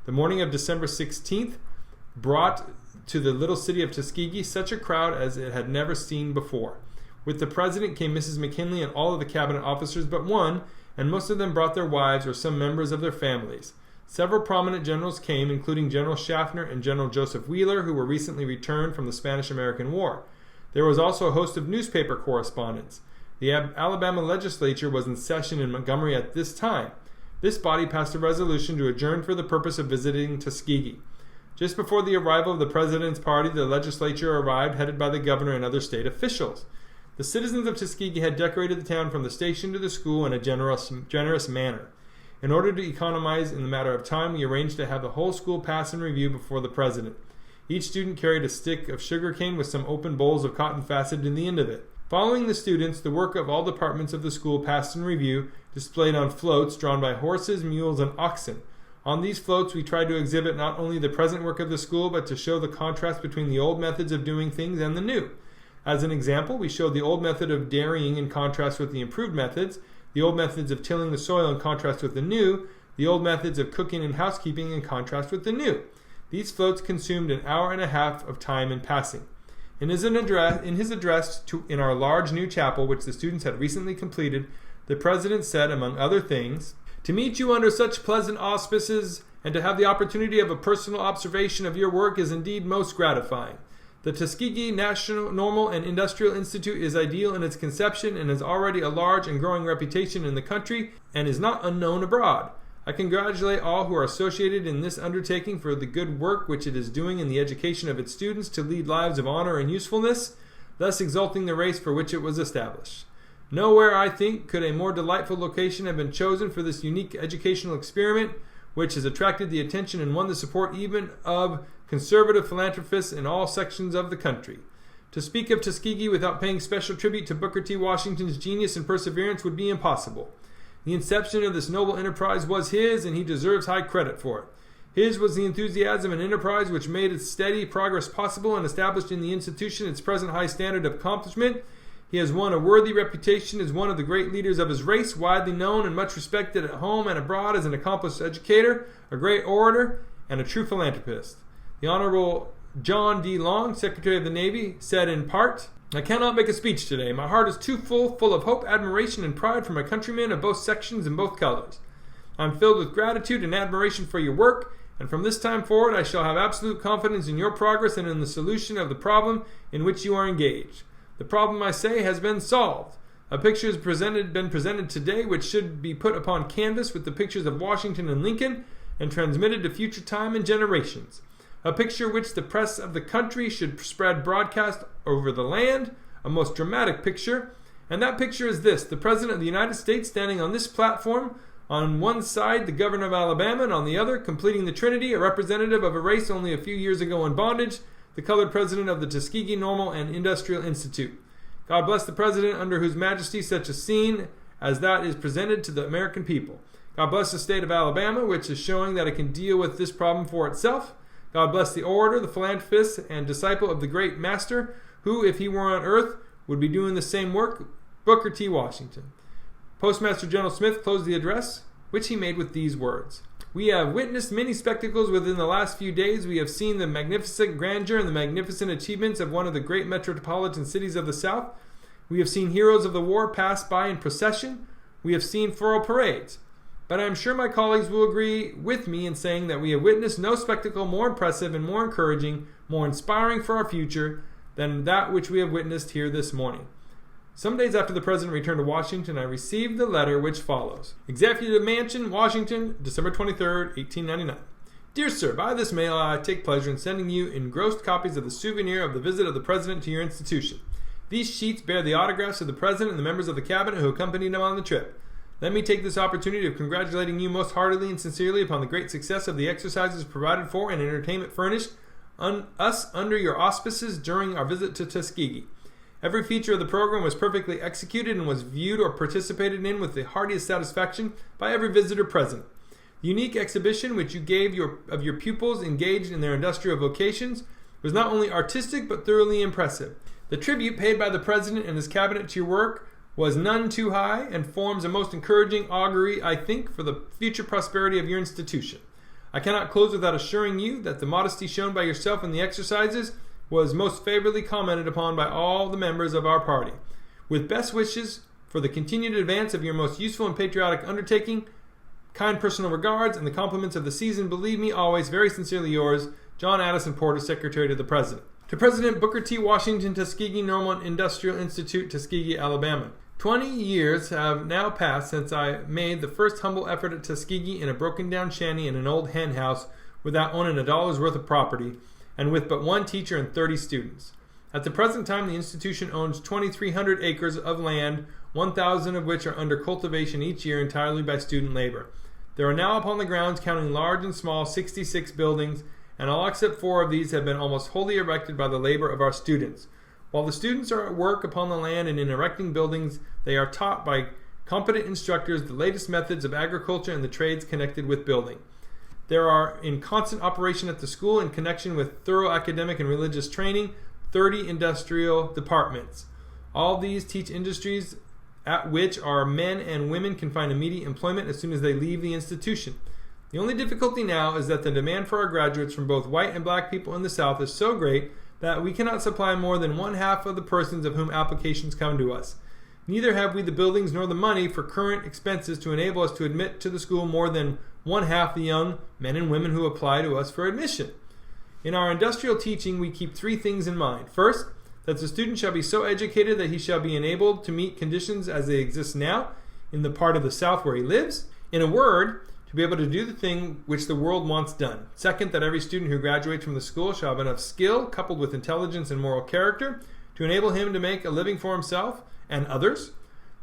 The morning of December 16th brought to the little city of Tuskegee such a crowd as it had never seen before. With the president came Mrs. McKinley and all of the cabinet officers but one, and most of them brought their wives or some members of their families. Several prominent generals came, including General Schaffner and General Joseph Wheeler, who were recently returned from the Spanish-American War. There was also a host of newspaper correspondents. The Alabama Legislature was in session in Montgomery at this time. This body passed a resolution to adjourn for the purpose of visiting Tuskegee. Just before the arrival of the president's party, the legislature arrived, headed by the governor and other state officials. The citizens of Tuskegee had decorated the town from the station to the school in a generous manner. In order to economize in the matter of time, we arranged to have the whole school pass and review before the president. Each student carried a stick of sugar cane with some open bowls of cotton fastened in the end of it. Following the students, the work of all departments of the school passed in review, displayed on floats drawn by horses, mules, and oxen. On these floats, we tried to exhibit not only the present work of the school, but to show the contrast between the old methods of doing things and the new. As an example, we showed the old method of dairying in contrast with the improved methods, the old methods of tilling the soil in contrast with the new, the old methods of cooking and housekeeping in contrast with the new. These floats consumed an hour and a half of time in passing. In his address in our large new chapel, which the students had recently completed, the president said, among other things, "To meet you under such pleasant auspices and to have the opportunity of a personal observation of your work is indeed most gratifying. The Tuskegee National Normal and Industrial Institute is ideal in its conception and has already a large and growing reputation in the country and is not unknown abroad. I congratulate all who are associated in this undertaking for the good work which it is doing in the education of its students to lead lives of honor and usefulness, thus exalting the race for which it was established. Nowhere, I think, could a more delightful location have been chosen for this unique educational experiment, which has attracted the attention and won the support even of conservative philanthropists in all sections of the country. To speak of Tuskegee without paying special tribute to Booker T. Washington's genius and perseverance would be impossible. The inception of this noble enterprise was his, and he deserves high credit for it. His was the enthusiasm and enterprise which made its steady progress possible and established in the institution its present high standard of accomplishment. He has won a worthy reputation as one of the great leaders of his race, widely known and much respected at home and abroad as an accomplished educator, a great orator, and a true philanthropist." The Honorable John D. Long, Secretary of the Navy, said in part, "I cannot make a speech today. My heart is too full of hope, admiration, and pride for my countrymen of both sections and both colors. I am filled with gratitude and admiration for your work, and from this time forward I shall have absolute confidence in your progress and in the solution of the problem in which you are engaged. The problem, I say, has been solved. A picture has been presented today which should be put upon canvas with the pictures of Washington and Lincoln and transmitted to future time and generations. A picture which the press of the country should spread broadcast over the land, a most dramatic picture. And that picture is this: the President of the United States standing on this platform, on one side the Governor of Alabama, and on the other, completing the Trinity, a representative of a race only a few years ago in bondage, the colored president of the Tuskegee Normal and Industrial Institute. God bless the president under whose majesty such a scene as that is presented to the American people. God bless the state of Alabama, which is showing that it can deal with this problem for itself. God bless the orator, the philanthropist, and disciple of the great master, who, if he were on earth, would be doing the same work, Booker T. Washington." Postmaster General Smith closed the address, which he made with these words: "We have witnessed many spectacles within the last few days. We have seen the magnificent grandeur and the magnificent achievements of one of the great metropolitan cities of the South. We have seen heroes of the war pass by in procession. We have seen floral parades. But I am sure my colleagues will agree with me in saying that we have witnessed no spectacle more impressive and more encouraging, more inspiring for our future than that which we have witnessed here this morning." Some days after the president returned to Washington, I received the letter which follows: "Executive Mansion, Washington, December 23rd, 1899. Dear Sir, by this mail I take pleasure in sending you engrossed copies of the souvenir of the visit of the President to your institution. These sheets bear the autographs of the President and the members of the Cabinet who accompanied him on the trip. Let me take this opportunity of congratulating you most heartily and sincerely upon the great success of the exercises provided for and entertainment furnished us under your auspices during our visit to Tuskegee. Every feature of the program was perfectly executed and was viewed or participated in with the heartiest satisfaction by every visitor present. The unique exhibition which you gave of your pupils engaged in their industrial vocations was not only artistic but thoroughly impressive. The tribute paid by the President and his Cabinet to your work was none too high and forms a most encouraging augury, I think, for the future prosperity of your institution. I cannot close without assuring you that the modesty shown by yourself in the exercises was most favorably commented upon by all the members of our party. With best wishes for the continued advance of your most useful and patriotic undertaking, kind personal regards, and the compliments of the season, believe me always very sincerely yours, John Addison Porter, Secretary to the President. To President Booker T. Washington, Tuskegee Normal Industrial Institute, Tuskegee, Alabama. 20 years have now passed since I made the first humble effort at Tuskegee in a broken-down shanty in an old hen house without owning $1 worth of property, and with but one teacher and 30 students. At the present time, the institution owns 2,300 acres of land, 1,000 of which are under cultivation each year entirely by student labor. There are now upon the grounds, counting large and small, 66 buildings, and all except 4 of these have been almost wholly erected by the labor of our students. While the students are at work upon the land and in erecting buildings, they are taught by competent instructors the latest methods of agriculture and the trades connected with building. There are in constant operation at the school, in connection with thorough academic and religious training, 30 industrial departments. All these teach industries at which our men and women can find immediate employment as soon as they leave the institution. The only difficulty now is that the demand for our graduates from both white and black people in the South is so great that we cannot supply more than 1/2 of the persons of whom applications come to us. Neither have we the buildings nor the money for current expenses to enable us to admit to the school more than 1/2 the young men and women who apply to us for admission. In our industrial teaching, we keep 3 things in mind. First, that the student shall be so educated that he shall be enabled to meet conditions as they exist now in the part of the South where he lives. In a word, to be able to do the thing which the world wants done. Second, that every student who graduates from the school shall have enough skill, coupled with intelligence and moral character, to enable him to make a living for himself and others.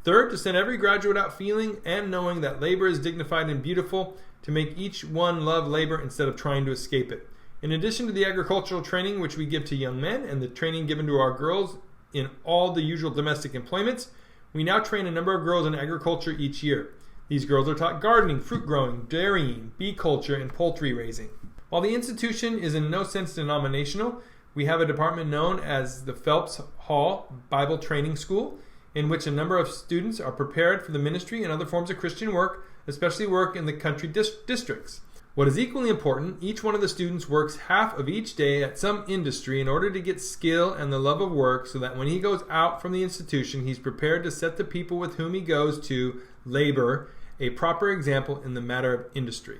Third, to send every graduate out feeling and knowing that labor is dignified and beautiful, to make each one love labor instead of trying to escape it. In addition to the agricultural training which we give to young men and the training given to our girls in all the usual domestic employments, we now train a number of girls in agriculture each year. These girls are taught gardening, fruit growing, dairying, bee culture, and poultry raising. While the institution is in no sense denominational, we have a department known as the Phelps Hall Bible Training School, in which a number of students are prepared for the ministry and other forms of Christian work, especially work in the country districts. What is equally important, each one of the students works half of each day at some industry in order to get skill and the love of work, so that when he goes out from the institution, he's prepared to set the people with whom he goes to labor a proper example in the matter of industry.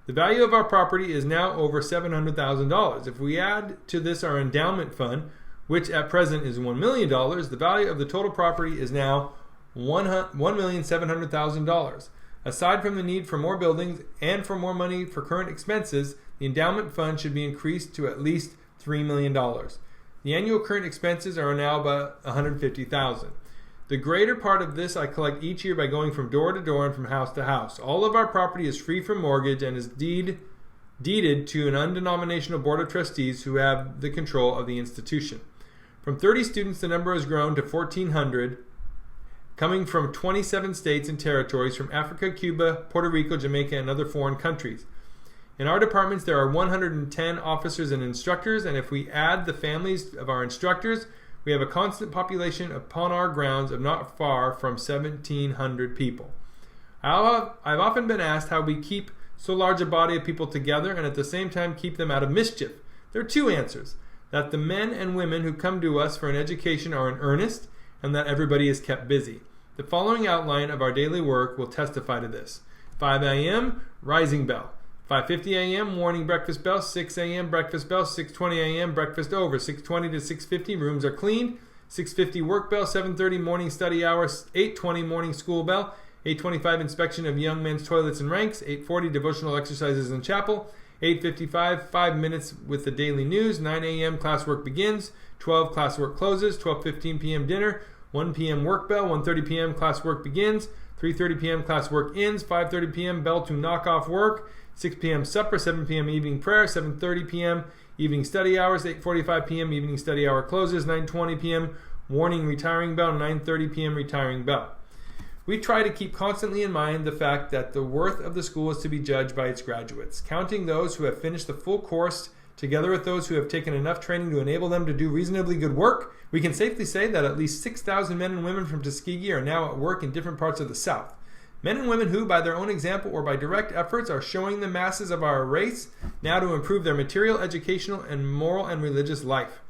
The value of our property is now over $700,000. If we add to this our endowment fund, which at present is $1 million, the value of the total property is now $1,700,000. Aside from the need for more buildings and for more money for current expenses, the endowment fund should be increased to at least $3 million. The annual current expenses are now about $150,000. The greater part of this I collect each year by going from door to door and from house to house. All of our property is free from mortgage and is deeded to an undenominational board of trustees who have the control of the institution. From 30 students, the number has grown to 1,400, coming from 27 states and territories from Africa, Cuba, Puerto Rico, Jamaica, and other foreign countries. In our departments, there are 110 officers and instructors, and if we add the families of our instructors, we have a constant population upon our grounds of not far from 1,700 people. I've often been asked how we keep so large a body of people together and at the same time keep them out of mischief. There are 2 answers: that the men and women who come to us for an education are in earnest, and that everybody is kept busy. The following outline of our daily work will testify to this. 5 a.m., rising bell. 5:50 a.m., morning breakfast bell. 6 a.m., breakfast bell. 6:20 a.m., breakfast over. 6:20 to 6:50, rooms are cleaned. 6:50, work bell. 7:30, morning study hours. 8:20, morning school bell. 8:25, inspection of young men's toilets and ranks. 8:40, devotional exercises in chapel. 8:55, 5 minutes with the daily news. 9 a.m., classwork begins. 12, classwork closes. 12:15 p.m., dinner. 1 p.m. work bell. 1:30 p.m. classwork begins. 3:30 p.m. classwork ends. 5:30 p.m. bell to knock off work. 6 p.m. supper. 7 p.m. evening prayer. 7:30 p.m. evening study hours. 8:45 p.m. evening study hour closes. 9:20 p.m. warning retiring bell. 9:30 p.m. retiring bell. We try to keep constantly in mind the fact that the worth of the school is to be judged by its graduates. Counting those who have finished the full course together with those who have taken enough training to enable them to do reasonably good work, we can safely say that at least 6,000 men and women from Tuskegee are now at work in different parts of the South. Men and women who, by their own example or by direct efforts, are showing the masses of our race now to improve their material, educational, and moral and religious life.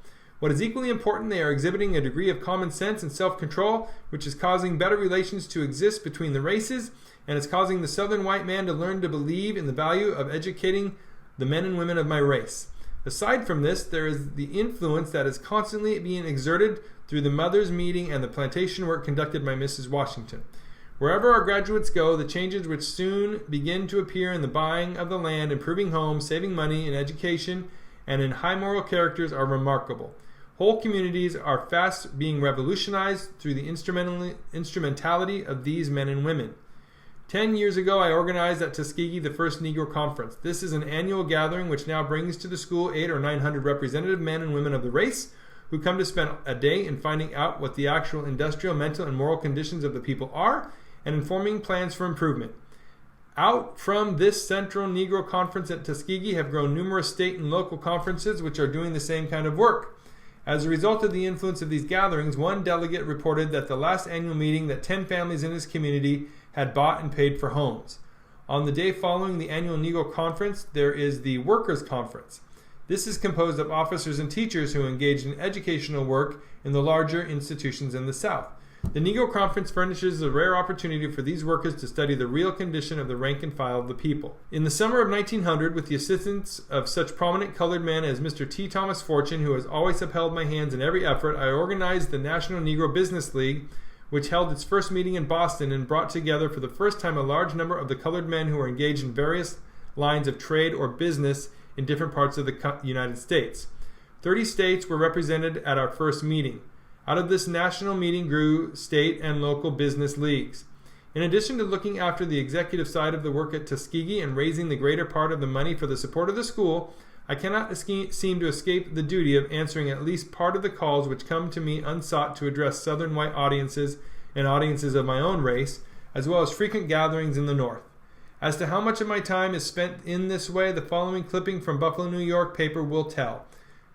What is equally important, they are exhibiting a degree of common sense and self-control, which is causing better relations to exist between the races, and is causing the Southern white man to learn to believe in the value of educating the men and women of my race. Aside from this, there is the influence that is constantly being exerted through the mothers' meeting and the plantation work conducted by Mrs. Washington. Wherever our graduates go, the changes which soon begin to appear in the buying of the land, improving homes, saving money in education, and in high moral characters are remarkable. Whole communities are fast being revolutionized through the instrumentality of these men and women. 10 years ago, I organized at Tuskegee the first Negro Conference. This is an annual gathering which now brings to the school 800 or 900 representative men and women of the race who come to spend a day in finding out what the actual industrial, mental, and moral conditions of the people are and informing plans for improvement. Out from this Central Negro Conference at Tuskegee have grown numerous state and local conferences which are doing the same kind of work. As a result of the influence of these gatherings, one delegate reported that the last annual meeting that 10 families in his community had bought and paid for homes. On the day following the annual Negro Conference, there is the Workers' Conference. This is composed of officers and teachers who engage in educational work in the larger institutions in the South. The Negro Conference furnishes a rare opportunity for these workers to study the real condition of the rank and file of the people. In the summer of 1900, with the assistance of such prominent colored men as Mr. T. Thomas Fortune, who has always upheld my hands in every effort, I organized the National Negro Business League, which held its first meeting in Boston and brought together for the first time a large number of the colored men who were engaged in various lines of trade or business in different parts of the United States. 30 states were represented at our first meeting. Out of this national meeting grew state and local business leagues. In addition to looking after the executive side of the work at Tuskegee and raising the greater part of the money for the support of the school, I cannot seem to escape the duty of answering at least part of the calls which come to me unsought to address Southern white audiences and audiences of my own race, as well as frequent gatherings in the North. As to how much of my time is spent in this way, the following clipping from Buffalo, New York paper will tell.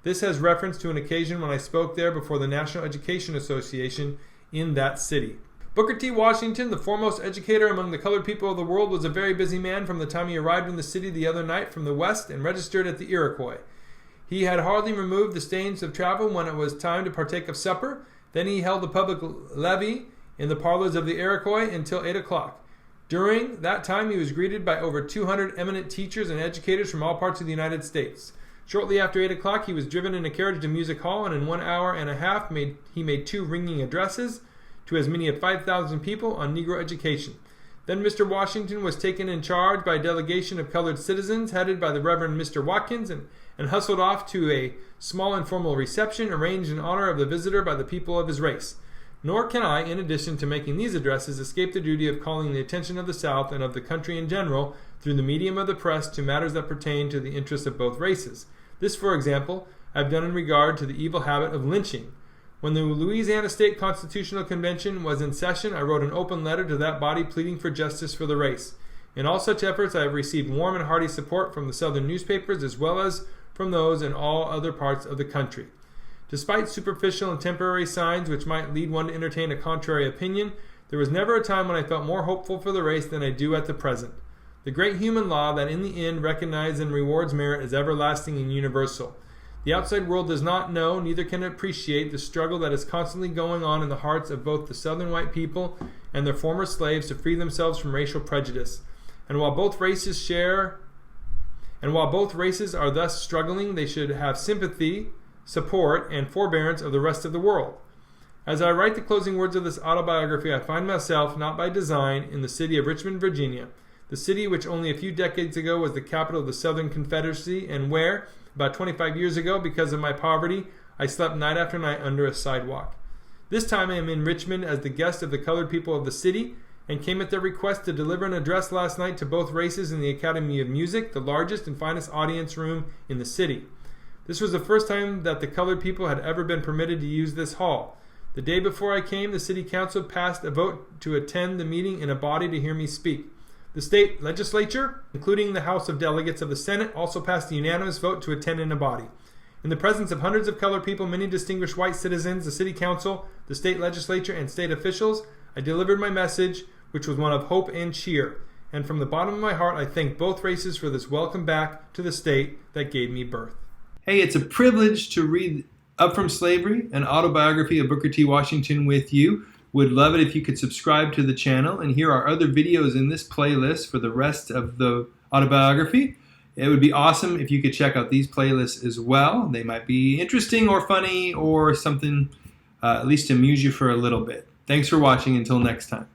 This has reference to an occasion when I spoke there before the National Education Association in that city. Booker T. Washington, the foremost educator among the colored people of the world, was a very busy man from the time he arrived in the city the other night from the west and registered at the Iroquois. He had hardly removed the stains of travel when it was time to partake of supper. Then he held a public levee in the parlors of the Iroquois until 8 o'clock. During that time, he was greeted by over 200 eminent teachers and educators from all parts of the United States. Shortly after 8 o'clock, he was driven in a carriage to Music Hall, and in 1 hour and a half he made 2 ringing addresses to as many as 5,000 people on Negro education. Then Mr. Washington was taken in charge by a delegation of colored citizens headed by the Reverend Mr. Watkins and hustled off to a small informal reception arranged in honor of the visitor by the people of his race. Nor can I, in addition to making these addresses, escape the duty of calling the attention of the South and of the country in general through the medium of the press to matters that pertain to the interests of both races. This, for example, I have done in regard to the evil habit of lynching. When the Louisiana State Constitutional Convention was in session, I wrote an open letter to that body pleading for justice for the race. In all such efforts, I have received warm and hearty support from the Southern newspapers as well as from those in all other parts of the country. Despite superficial and temporary signs which might lead one to entertain a contrary opinion, there was never a time when I felt more hopeful for the race than I do at the present. The great human law that in the end recognizes and rewards merit is everlasting and universal. The outside world does not know, neither can appreciate, the struggle that is constantly going on in the hearts of both the Southern white people and their former slaves to free themselves from racial prejudice. And while both races are thus struggling, they should have sympathy, support, and forbearance of the rest of the world. As I write the closing words of this autobiography, I find myself, not by design, in the city of Richmond, Virginia, the city which only a few decades ago was the capital of the Southern Confederacy, and where, about 25 years ago, because of my poverty, I slept night after night under a sidewalk. This time I am in Richmond as the guest of the colored people of the city, and came at their request to deliver an address last night to both races in the Academy of Music, the largest and finest audience room in the city. This was the first time that the colored people had ever been permitted to use this hall. The day before I came, the city council passed a vote to attend the meeting in a body to hear me speak. The state legislature, including the House of Delegates of the Senate, also passed a unanimous vote to attend in a body. In the presence of hundreds of colored people, many distinguished white citizens, the city council, the state legislature, and state officials, I delivered my message, which was one of hope and cheer. And from the bottom of my heart, I thank both races for this welcome back to the state that gave me birth. Hey, it's a privilege to read Up From Slavery, an autobiography of Booker T. Washington with you. Would love it if you could subscribe to the channel and hear our other videos in this playlist for the rest of the autobiography. It would be awesome if you could check out these playlists as well. They might be interesting or funny or something at least to amuse you for a little bit. Thanks for watching. Until next time.